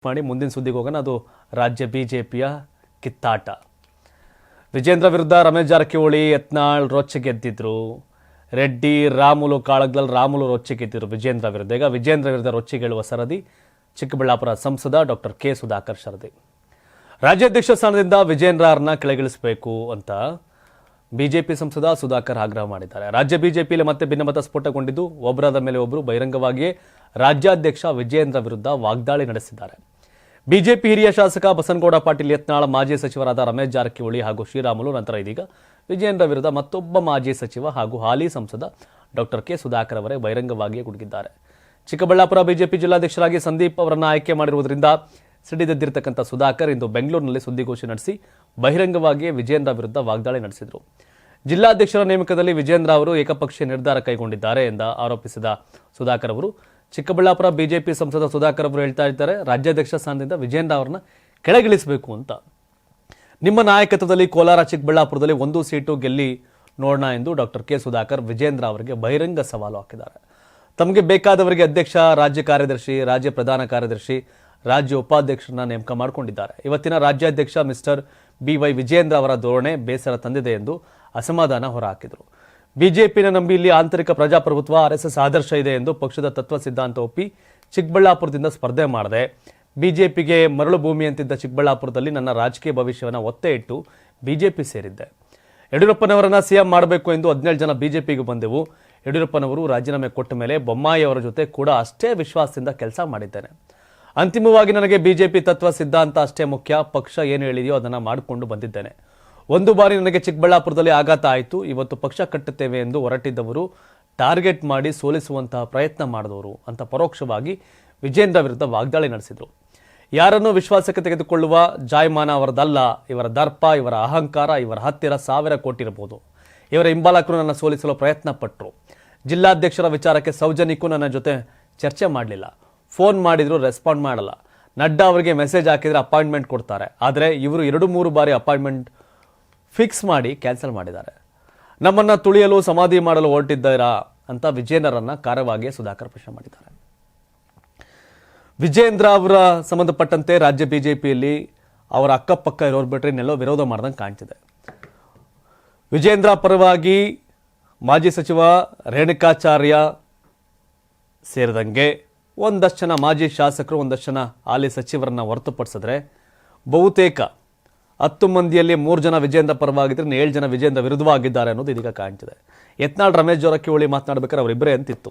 ಮಾಡಿ ಮುಂದಿನ ಸುದ್ದಿಗೆ ಹೋಗೋಣ. ಅದು ರಾಜ್ಯ ಬಿಜೆಪಿಯ ಕಿತ್ತಾಟ. ವಿಜೇಂದ್ರ ವಿರುದ್ಧ ರಮೇಶ್ ಜಾರಕಿಹೊಳಿ ಯತ್ನಾಳ್ ರೊಚ್ಚಿಗೆದ್ದಿದ್ರು. ರೆಡ್ಡಿ ರಾಮುಲು ಕಾಳಗಲ್ ರಾಮುಲು ರೊಚ್ಚಿಗೆದ್ದಿದ್ರು ವಿಜೇಂದ್ರ ವಿರುದ್ಧ. ಈಗ ವಿಜೇಂದ್ರ ವಿರುದ್ಧ ರೊಚ್ಚಿಗೇಳುವ ಸರದಿ ಚಿಕ್ಕಬಳ್ಳಾಪುರ ಸಂಸದ ಡಾಕ್ಟರ್ ಕೆ ಸುಧಾಕರ್ ಸರದಿ. ರಾಜ್ಯಾಧ್ಯಕ್ಷ ಸ್ಥಾನದಿಂದ ವಿಜೇಂದ್ರರನ್ನ ಕೆಳಗಿಳಿಸಬೇಕು ಅಂತ ಬಿಜೆಪಿ ಸಂಸದ ಸುಧಾಕರ್ ಆಗ್ರಹ ಮಾಡಿದ್ದಾರೆ. ರಾಜ್ಯ ಬಿಜೆಪಿಯಲ್ಲಿ ಮತ್ತೆ ಭಿನ್ನಮತ ಸ್ಫೋಟಗೊಂಡಿದ್ದು ಒಬ್ಬರಾದ ಮೇಲೆ ಒಬ್ಬರು ಬಹಿರಂಗವಾಗಿಯೇ ರಾಜ್ಯಾಧ್ಯಕ್ಷ ವಿಜೇಂದ್ರ ವಿರುದ್ಧ ವಾಗ್ದಾಳಿ ನಡೆಸಿದ್ದಾರೆ. ಬಿಜೆಪಿ ಹಿರಿಯ ಶಾಸಕ ಬಸನಗೌಡ ಪಾಟೀಲ್ ಯತ್ನಾಳ್, ಮಾಜಿ ಸಚಿವರಾದ ರಮೇಶ್ ಜಾರಕಿಹೊಳಿ ಹಾಗೂ ಶ್ರೀರಾಮುಲು, ನಂತರ ಇದೀಗ ವಿಜೇಂದ್ರ ವಿರುದ್ಧ ಮತ್ತೊಬ್ಬ ಮಾಜಿ ಸಚಿವ ಹಾಗೂ ಹಾಲಿ ಸಂಸದ ಡಾಕ್ಟರ್ ಕೆ ಸುಧಾಕರ್ ಅವರೇ ಬಹಿರಂಗವಾಗಿಯೇ ಗುಡುಗಿದ್ದಾರೆ. ಚಿಕ್ಕಬಳ್ಳಾಪುರ ಬಿಜೆಪಿ ಜಿಲ್ಲಾಧ್ಯಕ್ಷರಾಗಿ ಸಂದೀಪ್ ಅವರನ್ನು ಆಯ್ಕೆ ಮಾಡಿರುವುದರಿಂದ ಸಿಡಿದೆದ್ದಿರತಕ್ಕಂಥ ಸುಧಾಕರ್ ಇಂದು ಬೆಂಗಳೂರಿನಲ್ಲಿ ಸುದ್ದಿಗೋಷ್ಠಿ ನಡೆಸಿ ಬಹಿರಂಗವಾಗಿಯೇ ವಿಜೇಂದ್ರ ವಿರುದ್ಧ ವಾಗ್ದಾಳಿ ನಡೆಸಿದರು. ಜಿಲ್ಲಾಧ್ಯಕ್ಷರ ನೇಮಕದಲ್ಲಿ ವಿಜೇಂದ್ರ ಅವರು ಏಕಪಕ್ಷೀಯ ನಿರ್ಧಾರ ಕೈಗೊಂಡಿದ್ದಾರೆ ಎಂದು ಆರೋಪಿಸಿದ ಸುಧಾಕರ್ ಅವರು, ಚಿಕ್ಕಬಳ್ಳಾಪುರ ಬಿಜೆಪಿ ಸಂಸದ ಸುಧಾಕರ್ ಅವರು ಹೇಳ್ತಾ ಇದ್ದಾರೆ, ರಾಜ್ಯಾಧ್ಯಕ್ಷ ಸ್ಥಾನದಿಂದ ವಿಜೇಂದ್ರ ಅವರನ್ನ ಕೆಳಗಿಳಿಸಬೇಕು ಅಂತ. ನಿಮ್ಮ ನಾಯಕತ್ವದಲ್ಲಿ ಕೋಲಾರ ಚಿಕ್ಕಬಳ್ಳಾಪುರದಲ್ಲಿ 1 ಸೀಟು ಗೆಲ್ಲಿ ನೋಡೋಣ ಎಂದು ಡಾಕ್ಟರ್ ಕೆ ಸುಧಾಕರ್ ವಿಜೇಂದ್ರ ಅವರಿಗೆ ಬಹಿರಂಗ ಸವಾಲು ಹಾಕಿದ್ದಾರೆ. ತಮಗೆ ಬೇಕಾದವರಿಗೆ ಅಧ್ಯಕ್ಷ, ರಾಜ್ಯ ಕಾರ್ಯದರ್ಶಿ, ರಾಜ್ಯ ಪ್ರಧಾನ ಕಾರ್ಯದರ್ಶಿ, ರಾಜ್ಯ ಉಪಾಧ್ಯಕ್ಷರನ್ನ ನೇಮಕ ಮಾಡಿಕೊಂಡಿದ್ದಾರೆ. ಇವತ್ತಿನ ರಾಜ್ಯಾಧ್ಯಕ್ಷ ಮಿಸ್ಟರ್ BY ವಿಜೇಂದ್ರ ಅವರ ಧೋರಣೆ ಬೇಸರ ತಂದಿದೆ ಎಂದು ಅಸಮಾಧಾನ ಹೊರಹಾಕಿದರು. ಬಿಜೆಪಿನ ನಂಬಿ ಇಲ್ಲಿ ಆಂತರಿಕ ಪ್ರಜಾಪ್ರಭುತ್ವ, RSS ಆದರ್ಶ ಇದೆ ಎಂದು ಪಕ್ಷದ ತತ್ವ ಸಿದ್ಧಾಂತ ಒಪ್ಪಿ ಚಿಕ್ಕಬಳ್ಳಾಪುರದಿಂದ ಸ್ಪರ್ಧೆ ಮಾಡಿದೆ. ಬಿಜೆಪಿಗೆ ಮರಳು ಭೂಮಿ ಅಂತಿದ್ದ ಚಿಕ್ಕಬಳ್ಳಾಪುರದಲ್ಲಿ ನನ್ನ ರಾಜಕೀಯ ಭವಿಷ್ಯವನ್ನು ಒತ್ತೆ ಇಟ್ಟು ಬಿಜೆಪಿ ಸೇರಿದ್ದೆ. ಯಡಿಯೂರಪ್ಪನವರನ್ನ CM ಮಾಡಬೇಕು ಎಂದು 17 ಜನ ಬಿಜೆಪಿಗೆ ಬಂದೆವು. ಯಡಿಯೂರಪ್ಪನವರು ರಾಜೀನಾಮೆ ಕೊಟ್ಟ ಮೇಲೆ ಬೊಮ್ಮಾಯಿ ಅವರ ಜೊತೆ ಕೂಡ ಅಷ್ಟೇ ವಿಶ್ವಾಸದಿಂದ ಕೆಲಸ ಮಾಡಿದ್ದೇನೆ. ಅಂತಿಮವಾಗಿ ನನಗೆ ಬಿಜೆಪಿ ತತ್ವ ಸಿದ್ಧಾಂತ ಅಷ್ಟೇ ಮುಖ್ಯ. ಪಕ್ಷ ಏನು ಹೇಳಿದೆಯೋ ಅದನ್ನು ಮಾಡಿಕೊಂಡು ಬಂದಿದ್ದೇನೆ. ಒಂದು ಬಾರಿ ನನಗೆ ಚಿಕ್ಕಬಳ್ಳಾಪುರದಲ್ಲಿ ಆಘಾತ ಆಯಿತು. ಇವತ್ತು ಪಕ್ಷ ಕಟ್ಟುತ್ತೇವೆ ಎಂದು ಹೊರಟಿದ್ದವರು ಟಾರ್ಗೆಟ್ ಮಾಡಿ ಸೋಲಿಸುವಂತಹ ಪ್ರಯತ್ನ ಮಾಡಿದವರು ಅಂತ ಪರೋಕ್ಷವಾಗಿ ವಿಜೇಂದ್ರ ವಿರುದ್ಧ ವಾಗ್ದಾಳಿ ನಡೆಸಿದರು. ಯಾರನ್ನೂ ವಿಶ್ವಾಸಕ್ಕೆ ತೆಗೆದುಕೊಳ್ಳುವ ಜಾಯಮಾನ ಅವರದಲ್ಲ. ಇವರ ದರ್ಪ, ಇವರ ಅಹಂಕಾರ, ಇವರ ಹತ್ತಿರ 1000 ಕೋಟಿ ಇರಬಹುದು. ಇವರ ಹಿಂಬಾಲಕರು ನನ್ನ ಸೋಲಿಸಲು ಪ್ರಯತ್ನ ಪಟ್ಟರು. ಜಿಲ್ಲಾಧ್ಯಕ್ಷರ ವಿಚಾರಕ್ಕೆ ಸೌಜನ್ಯಕ್ಕೂ ನನ್ನ ಜೊತೆ ಚರ್ಚೆ ಮಾಡಲಿಲ್ಲ. ಫೋನ್ ಮಾಡಿದ್ರು ರೆಸ್ಪಾಂಡ್ ಮಾಡಲ್ಲ. ನಡ್ಡಾ ಅವರಿಗೆ ಮೆಸೇಜ್ ಹಾಕಿದ್ರೆ ಅಪಾಯಿಂಟ್ಮೆಂಟ್ ಕೊಡ್ತಾರೆ. ಆದರೆ ಇವರು 2-3 ಬಾರಿ ಅಪಾಯಿಂಟ್ಮೆಂಟ್ ಫಿಕ್ಸ್ ಮಾಡಿ ಕ್ಯಾನ್ಸಲ್ ಮಾಡಿದ್ದಾರೆ. ನಮ್ಮನ್ನ ತುಳಿಯಲು, ಸಮಾಧಿ ಮಾಡಲು ಹೊರಟಿದ್ದಾರಾ ಅಂತ ವಿಜೇಂದ್ರರನ್ನ ಕಾರವಾಗಿಯೇ ಸುಧಾಕರ್ ಪ್ರಶ್ನೆ ಮಾಡಿದ್ದಾರೆ. ವಿಜೇಂದ್ರ ಅವರ ಸಂಬಂಧಪಟ್ಟಂತೆ ರಾಜ್ಯ ಬಿಜೆಪಿಯಲ್ಲಿ ಅವರ ಅಕ್ಕಪಕ್ಕ ಇರೋರು ಬಿಟ್ಟರೆ ಇನ್ನೆಲ್ಲೋ ವಿರೋಧ ಮಾಡ್ದಂಗೆ ಕಾಣ್ತಿದೆ. ವಿಜೇಂದ್ರ ಪರವಾಗಿ ಮಾಜಿ ಸಚಿವ ರೇಣುಕಾಚಾರ್ಯ ಸೇರಿದಂಗೆ ಒಂದಷ್ಟು ಜನ ಮಾಜಿ ಶಾಸಕರು, ಒಂದಷ್ಟು ಜನ ಹಾಲಿ ಸಚಿವರನ್ನ ಹೊರತುಪಡಿಸಿದ್ರೆ ಬಹುತೇಕ 10 ಮಂದಿಯಲ್ಲಿ 3 ಜನ ವಿಜೇಂದ್ರ ಪರವಾಗಿದ್ರೆ 7 ಜನ ವಿಜೇಂದ್ರ ವಿರುದ್ಧವಾಗಿದ್ದಾರೆ ಅನ್ನೋದು ಇದೀಗ ಕಾಣ್ತಿದೆ. ಯತ್ನಾಳ್, ರಮೇಶ್ ಜಾರಕಿಹೊಳಿ ಮಾತನಾಡಬೇಕಾದ್ರೆ ಅವರಿಬ್ಬರೇ ಅಂತಿತ್ತು.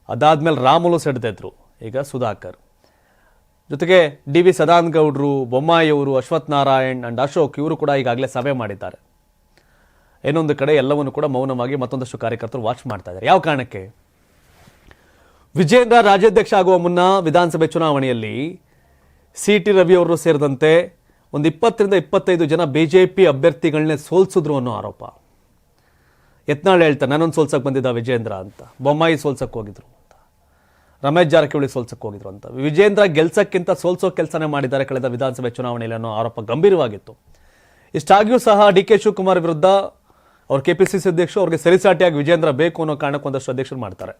ಅದಾದ್ಮೇಲೆ ರಾಮುಲು ಸೆಡ್ದಿದ್ರು. ಈಗ ಸುಧಾಕರ್ ಜೊತೆಗೆ DV ಸದಾನಂದ ಗೌಡ್ರು, ಬೊಮ್ಮಾಯಿ ಅವರು, ಅಶ್ವಥ್ ನಾರಾಯಣ್ ಅಂಡ್ ಅಶೋಕ್ ಇವರು ಕೂಡ ಈಗಾಗಲೇ ಸಭೆ ಮಾಡಿದ್ದಾರೆ. ಇನ್ನೊಂದು ಕಡೆ ಎಲ್ಲವನ್ನು ಕೂಡ ಮೌನವಾಗಿ ಮತ್ತೊಂದಷ್ಟು ಕಾರ್ಯಕರ್ತರು ವಾಚ್ ಮಾಡ್ತಾ ಇದ್ದಾರೆ. ಯಾವ ಕಾರಣಕ್ಕೆ? ವಿಜೇಂದ್ರ ರಾಜ್ಯಾಧ್ಯಕ್ಷ ಆಗುವ ಮುನ್ನ ವಿಧಾನಸಭೆ ಚುನಾವಣೆಯಲ್ಲಿ CT ರವಿ ಅವರು ಸೇರಿದಂತೆ ಒಂದು 20-25 ಜನ ಬಿಜೆಪಿ ಅಭ್ಯರ್ಥಿಗಳನ್ನೇ ಸೋಲ್ಸಿದ್ರು ಅನ್ನೋ ಆರೋಪ. ಯತ್ನಾಳ್ ಹೇಳ್ತಾರೆ, ನನ್ನೊಂದು ಸೋಲ್ಸಕ್ಕೆ ಬಂದಿದ್ದ ವಿಜೇಂದ್ರ ಅಂತ. ಬೊಮ್ಮಾಯಿ ಸೋಲ್ಸಕ್ಕೆ ಹೋಗಿದ್ರು ಅಂತ. ರಮೇಶ್ ಜಾರಕಿಹೊಳಿ ಸೋಲ್ಸಕ್ಕೆ ಹೋಗಿದ್ರು ಅಂತ. ವಿಜೇಂದ್ರ ಗೆಲ್ಸಕ್ಕಿಂತ ಸೋಲ್ಸೋ ಕೆಲಸನೇ ಮಾಡಿದ್ದಾರೆ ಕಳೆದ ವಿಧಾನಸಭೆ ಚುನಾವಣೆಯಲ್ಲಿ ಅನ್ನೋ ಆರೋಪ ಗಂಭೀರವಾಗಿತ್ತು. ಇಷ್ಟಾಗಿಯೂ ಸಹ DK ಶಿವಕುಮಾರ್ ವಿರುದ್ಧ ಅವ್ರ KPCC ಅಧ್ಯಕ್ಷರು ಅವ್ರಿಗೆ ಸರಿಸಾಟಿಯಾಗಿ ವಿಜೇಂದ್ರ ಬೇಕು ಅನ್ನೋ ಕಾರಣಕ್ಕೆ ಒಂದಷ್ಟು ಅಧ್ಯಕ್ಷರು ಮಾಡ್ತಾರೆ.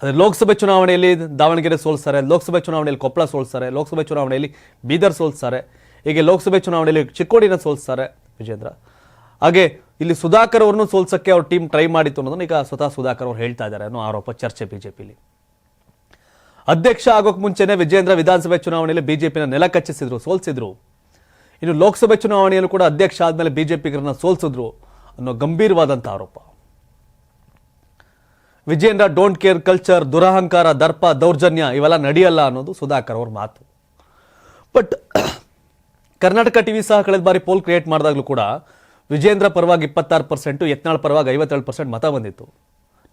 ಅದೇ ಲೋಕಸಭೆ ಚುನಾವಣೆಯಲ್ಲಿ ದಾವಣಗೆರೆ ಸೋಲ್ಸ್ತಾರೆ, ಲೋಕಸಭೆ ಚುನಾವಣೆಯಲ್ಲಿ ಕೊಪ್ಪಳ ಸೋಲ್ಸ್ತಾರೆ, ಲೋಕಸಭೆ ಚುನಾವಣೆಯಲ್ಲಿ ಬೀದರ್ ಸೋಲ್ಸ್ತಾರೆ, ಹೀಗೆ ಲೋಕಸಭೆ ಚುನಾವಣೆಯಲ್ಲಿ ಚಿಕ್ಕೋಡಿನ ಸೋಲ್ಸ್ತಾರೆ ವಿಜೇಂದ್ರ. ಹಾಗೆ ಇಲ್ಲಿ ಸುಧಾಕರ್ ಅವ್ರನ್ನೂ ಸೋಲ್ಸಕ್ಕೆ ಅವ್ರ ಟೀಮ್ ಟ್ರೈ ಮಾಡಿತ್ತು ಅನ್ನೋದನ್ನ ಈಗ ಸ್ವತಃ ಸುಧಾಕರ್ ಅವ್ರು ಹೇಳ್ತಾ ಇದ್ದಾರೆ ಅನ್ನೋ ಆರೋಪ ಚರ್ಚೆ ಬಿಜೆಪಿಲಿ. ಅಧ್ಯಕ್ಷ ಆಗೋಕ್ ಮುಂಚೆನೆ ವಿಜೇಂದ್ರ ವಿಧಾನಸಭೆ ಚುನಾವಣೆಯಲ್ಲಿ ಬಿಜೆಪಿನ ನೆಲ ಕಚ್ಚಿಸಿದ್ರು, ಸೋಲ್ಸಿದ್ರು. ಇನ್ನು ಲೋಕಸಭೆ ಚುನಾವಣೆಯಲ್ಲೂ ಕೂಡ ಅಧ್ಯಕ್ಷ ಆದ್ಮೇಲೆ ಬಿಜೆಪಿಗರನ್ನ ಸೋಲ್ಸಿದ್ರು ಅನ್ನೋ ಗಂಭೀರವಾದಂಥ ಆರೋಪ. ವಿಜೇಂದ್ರ ಡೋಂಟ್ ಕೇರ್ ಕಲ್ಚರ್, ದುರಹಂಕಾರ, ದರ್ಪ, ದೌರ್ಜನ್ಯ ಇವೆಲ್ಲ ನಡೆಯಲ್ಲ ಅನ್ನೋದು ಸುಧಾಕರ್ ಅವ್ರ ಮಾತು. ಬಟ್ ಕರ್ನಾಟಕ ಟಿವಿ ಸಹ ಕಳೆದ ಬಾರಿ ಪೋಲ್ ಕ್ರಿಯೇಟ್ ಮಾಡಿದಾಗಲೂ ಕೂಡ ವಿಜೇಂದ್ರ ಪರವಾಗಿ 26%, ಯತ್ನಾಳ್ ಪರವಾಗಿ 57% ಮತ ಬಂದಿತ್ತು.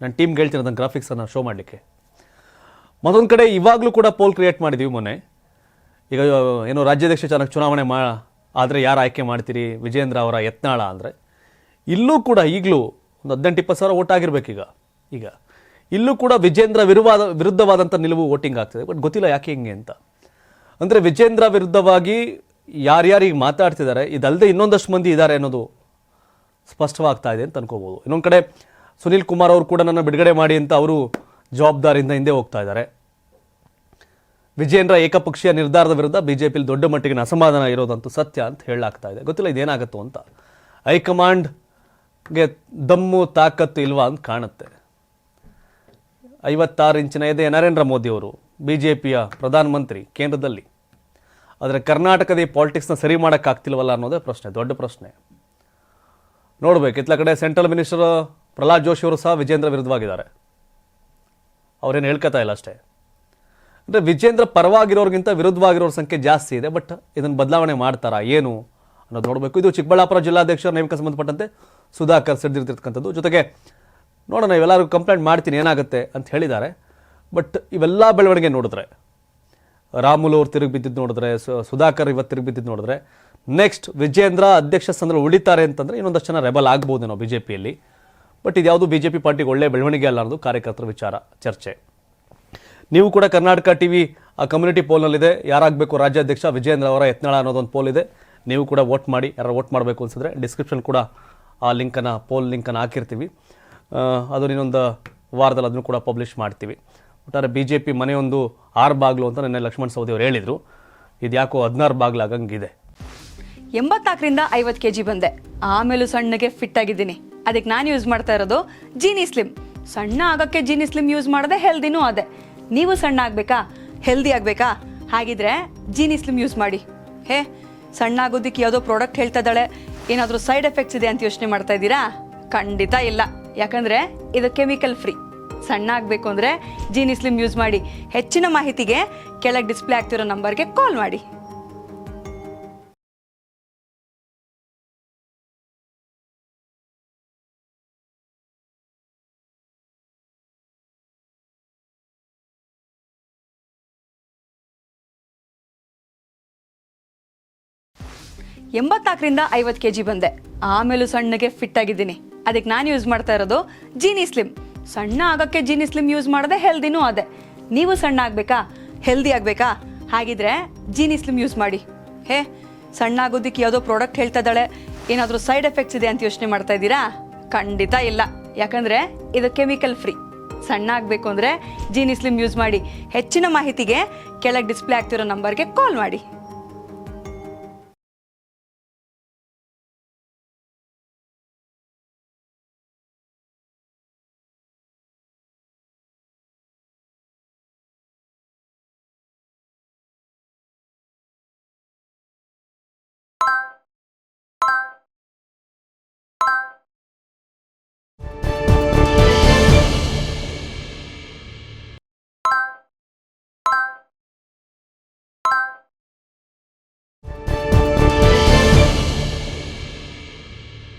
ನನ್ನ ಟೀಮ್ಗೆ ಹೇಳ್ತೀನಿ ಅದನ್ನು ಗ್ರಾಫಿಕ್ಸನ್ನು ಶೋ ಮಾಡಲಿಕ್ಕೆ. ಮತ್ತೊಂದು ಕಡೆ ಇವಾಗಲೂ ಕೂಡ ಪೋಲ್ ಕ್ರಿಯೇಟ್ ಮಾಡಿದ್ದೀವಿ ಮೊನ್ನೆ. ಈಗ ಏನೋ ರಾಜ್ಯಾಧ್ಯಕ್ಷ ಚುನಾವಣೆ ಆದರೆ ಯಾರು ಆಯ್ಕೆ ಮಾಡ್ತೀರಿ, ವಿಜೇಂದ್ರ ಅವರ ಯತ್ನಾಳ ಅಂದರೆ ಇಲ್ಲೂ ಕೂಡ ಈಗಲೂ ಒಂದು 18-20 ಸಾವಿರ ಓಟ್ ಆಗಿರ್ಬೇಕೀಗ. ಈಗ ಇಲ್ಲೂ ಕೂಡ ವಿಜೇಂದ್ರ ವಿರುದ್ಧವಾದಂಥ ನಿಲುವು ವೋಟಿಂಗ್ ಆಗ್ತದೆ. ಬಟ್ ಗೊತ್ತಿಲ್ಲ ಯಾಕೆ ಹಿಂಗೆ ಅಂತ. ಅಂದರೆ ವಿಜೇಂದ್ರ ವಿರುದ್ಧವಾಗಿ ಯಾರ್ಯಾರಿಗೆ ಮಾತಾಡ್ತಿದ್ದಾರೆ, ಇದಲ್ಲದೆ ಇನ್ನೊಂದಷ್ಟು ಮಂದಿ ಇದ್ದಾರೆ ಅನ್ನೋದು ಸ್ಪಷ್ಟವಾಗ್ತಾ ಇದೆ ಅಂತ ಅನ್ಕೋಬಹುದು. ಇನ್ನೊಂದು ಕಡೆ ಸುನೀಲ್ ಕುಮಾರ್ ಅವರು ಕೂಡ ನನ್ನ ಬಿಡುಗಡೆ ಮಾಡಿ ಅಂತ ಅವರು ಜವಾಬ್ದಾರಿಯಿಂದ ಹಿಂದೆ ಹೋಗ್ತಾ ಇದ್ದಾರೆ. ವಿಜೇಂದ್ರ ಏಕಪಕ್ಷೀಯ ನಿರ್ಧಾರದ ವಿರುದ್ಧ ಬಿಜೆಪಿಯಲ್ಲಿ ದೊಡ್ಡ ಮಟ್ಟಿಗಿನ ಅಸಮಾಧಾನ ಇರೋದಂತೂ ಸತ್ಯ ಅಂತ ಹೇಳಲಾಗ್ತಾ ಇದೆ. ಗೊತ್ತಿಲ್ಲ ಇದೇನಾಗುತ್ತೋ ಅಂತ. ಹೈಕಮಾಂಡ್ಗೆ ದಮ್ಮು ತಾಕತ್ತು ಇಲ್ವಾ ಅಂತ ಕಾಣುತ್ತೆ. 56 ಇಂಚಿನ ಎದೆ ನರೇಂದ್ರ ಮೋದಿ ಅವರು ಬಿಜೆಪಿಯ ಪ್ರಧಾನಮಂತ್ರಿ ಕೇಂದ್ರದಲ್ಲಿ. ಆದರೆ ಕರ್ನಾಟಕದ ಈ ಪಾಲಿಟಿಕ್ಸ್ನ ಸರಿ ಮಾಡೋಕ್ಕಾಗ್ತಿಲ್ವಲ್ಲ ಅನ್ನೋದೇ ಪ್ರಶ್ನೆ, ದೊಡ್ಡ ಪ್ರಶ್ನೆ. ನೋಡ್ಬೇಕು. ಇತ್ಲ ಕಡೆ ಸೆಂಟ್ರಲ್ ಮಿನಿಸ್ಟರ್ ಪ್ರಹ್ಲಾದ್ ಜೋಶಿ ಅವರು ಸಹ ವಿಜೇಂದ್ರ ವಿರುದ್ಧವಾಗಿದ್ದಾರೆ. ಅವ್ರೇನು ಹೇಳ್ಕೊತಾ ಇಲ್ಲ ಅಷ್ಟೇ. ಅಂದರೆ ವಿಜೇಂದ್ರ ಪರವಾಗಿರೋರಿಗಿಂತ ವಿರುದ್ಧವಾಗಿರೋರ ಸಂಖ್ಯೆ ಜಾಸ್ತಿ ಇದೆ. ಬಟ್ ಇದನ್ನು ಬದಲಾವಣೆ ಮಾಡ್ತಾರಾ ಏನು ಅನ್ನೋದು ನೋಡಬೇಕು. ಇದು ಚಿಕ್ಕಬಳ್ಳಾಪುರ ಜಿಲ್ಲಾಧ್ಯಕ್ಷರ ನೇಮಕ ಸಂಬಂಧಪಟ್ಟಂತೆ ಸುಧಾಕರ್ ಸಿಡಿದಿರ್ತಕ್ಕಂಥದ್ದು. ಜೊತೆಗೆ ನೋಡೋಣ, ಇವೆಲ್ಲರಿಗೂ ಕಂಪ್ಲೇಂಟ್ ಮಾಡ್ತೀನಿ ಏನಾಗುತ್ತೆ ಅಂತ ಹೇಳಿದ್ದಾರೆ. ಬಟ್ ಇವೆಲ್ಲ ಬೆಳವಣಿಗೆ ನೋಡಿದ್ರೆ, ರಾಮುಲು ಅವ್ರು ತಿರುಗಿ ಬಿದ್ದಿದ್ದು ನೋಡಿದ್ರೆ, ಸುಧಾಕರ್ ಇವತ್ತು ತಿರುಗಿ ಬಿದ್ದಿದ್ದು ನೋಡಿದ್ರೆ, ನೆಕ್ಸ್ಟ್ ವಿಜೇಂದ್ರ ಅಧ್ಯಕ್ಷ ಸ್ಥಾನದಲ್ಲಿ ಉಳಿತಾರೆ ಅಂತಂದರೆ ಇನ್ನೊಂದಷ್ಟು ಜನ ರೆಬಲ್ ಆಗ್ಬೋದೇನೋ ಬಿಜೆಪಿಯಲ್ಲಿ. ಬಟ್ ಇದ್ಯಾವುದು ಬಿಜೆಪಿ ಪಾರ್ಟಿಗೆ ಒಳ್ಳೆ ಬೆಳವಣಿಗೆ ಅಲ್ಲ ಅನ್ನೋದು ಕಾರ್ಯಕರ್ತರ ವಿಚಾರ, ಚರ್ಚೆ. ನೀವು ಕೂಡ ಕರ್ನಾಟಕ ಟಿವಿ ಕಮ್ಯುನಿಟಿ ಪೋಲ್ನಲ್ಲಿದೆ, ಯಾರಾಗಬೇಕು ರಾಜ್ಯಾಧ್ಯಕ್ಷ ವಿಜೇಂದ್ರ ಅವರ ಯತ್ನಾಳ ಅನ್ನೋದೊಂದು ಪೋಲ್ ಇದೆ. ನೀವು ಕೂಡ ವೋಟ್ ಮಾಡಿ. ಯಾರು ವೋಟ್ ಮಾಡಬೇಕು ಅನ್ಸಿದ್ರೆ ಡಿಸ್ಕ್ರಿಪ್ಷನ್ ಕೂಡ ಆ ಲಿಂಕನ್ನು, ಪೋಲ್ ಲಿಂಕನ್ನು ಹಾಕಿರ್ತೀವಿ. ಅದು ಇನ್ನೊಂದು ವಾರದಲ್ಲಿ ಅದನ್ನು ಕೂಡ ಪಬ್ಲಿಷ್ ಮಾಡ್ತೀವಿ. ಒಟ್ಟಾರೆ ಬಿಜೆಪಿ ಮನೆಯೊಂದು 6 ಬಾಗಿಲು ಅಂತ ನಿನ್ನೆ ಲಕ್ಷ್ಮಣ್ ಸವದಿ ಅವರು ಹೇಳಿದರು. ಇದು ಯಾಕೋ 16 ಬಾಗಿಲು ಆಗಂಗಿದೆ. 84ರಿಂದ 50 kg ಬಂದೆ, ಆಮೇಲೂ ಸಣ್ಣಗೆ ಫಿಟ್ ಆಗಿದ್ದೀನಿ. ಅದಕ್ಕೆ ನಾನು ಯೂಸ್ ಮಾಡ್ತಾ ಇರೋದು ಜೀನಿ ಸ್ಲಿಮ್. ಸಣ್ಣ ಆಗಕ್ಕೆ ಜೀನಿ ಸ್ಲಿಮ್ ಯೂಸ್ ಮಾಡದೆ ಹೆಲ್ದಿನೂ ಅದೇ. ನೀವು ಸಣ್ಣ ಆಗಬೇಕಾ, ಹೆಲ್ದಿ ಆಗಬೇಕಾ? ಹಾಗಿದ್ರೆ ಜೀನಿ ಸ್ಲಿಮ್ ಯೂಸ್ ಮಾಡಿ. ಸಣ್ಣ ಆಗೋದಕ್ಕೆ ಯಾವುದೋ ಪ್ರಾಡಕ್ಟ್ ಹೇಳ್ತಾ ಇದ್ದಾಳೆ, ಏನಾದರೂ ಸೈಡ್ ಎಫೆಕ್ಟ್ಸ್ ಇದೆ ಅಂತ ಯೋಚನೆ ಮಾಡ್ತಾ ಇದ್ದೀರಾ? ಖಂಡಿತ ಇಲ್ಲ. ಯಾಕಂದರೆ ಇದು ಕೆಮಿಕಲ್ ಫ್ರೀ. ಸಣ್ಣ ಆಗಬೇಕು ಅಂದರೆ ಜೀನಿ ಸ್ಲಿಮ್ ಯೂಸ್ ಮಾಡಿ. ಹೆಚ್ಚಿನ ಮಾಹಿತಿಗೆ ಕೆಳಗೆ ಡಿಸ್ಪ್ಲೇ ಆಗ್ತಿರೋ ನಂಬರ್ಗೆ ಕಾಲ್ ಮಾಡಿ. ಎಂಬತ್ನಾಲ್ಕರಿಂದ 50 kg ಬಂದೆ, ಆಮೇಲೂ ಸಣ್ಣಗೆ ಫಿಟ್ ಆಗಿದ್ದೀನಿ. ಅದಕ್ಕೆ ನಾನು ಯೂಸ್ ಮಾಡ್ತಾ ಇರೋದು ಜೀನಿ ಸ್ಲಿಮ್. ಸಣ್ಣ ಆಗಕ್ಕೆ ಜೀನಿ ಸ್ಲಿಮ್ ಯೂಸ್ ಮಾಡದೆ ಹೆಲ್ದಿನೂ ಅದೇ. ನೀವು ಸಣ್ಣ ಆಗಬೇಕಾ, ಹೆಲ್ದಿ ಆಗಬೇಕಾ? ಹಾಗಿದ್ರೆ ಜೀನಿ ಸ್ಲಿಮ್ ಯೂಸ್ ಮಾಡಿ. ಸಣ್ಣ ಆಗೋದಕ್ಕೆ ಯಾವುದೋ ಪ್ರಾಡಕ್ಟ್ ಹೇಳ್ತಾ ಇದ್ದಾಳೆ, ಏನಾದರೂ ಸೈಡ್ ಎಫೆಕ್ಟ್ಸ್ ಇದೆ ಅಂತ ಯೋಚನೆ ಮಾಡ್ತಾ ಇದ್ದೀರಾ? ಖಂಡಿತ ಇಲ್ಲ. ಯಾಕಂದರೆ ಇದು ಕೆಮಿಕಲ್ ಫ್ರೀ. ಸಣ್ಣ ಆಗಬೇಕು ಅಂದರೆ ಜೀನಿ ಸ್ಲಿಮ್ ಯೂಸ್ ಮಾಡಿ. ಹೆಚ್ಚಿನ ಮಾಹಿತಿಗೆ ಕೆಳಗೆ ಡಿಸ್ಪ್ಲೇ ಆಗ್ತಿರೋ ನಂಬರ್ಗೆ ಕಾಲ್ ಮಾಡಿ.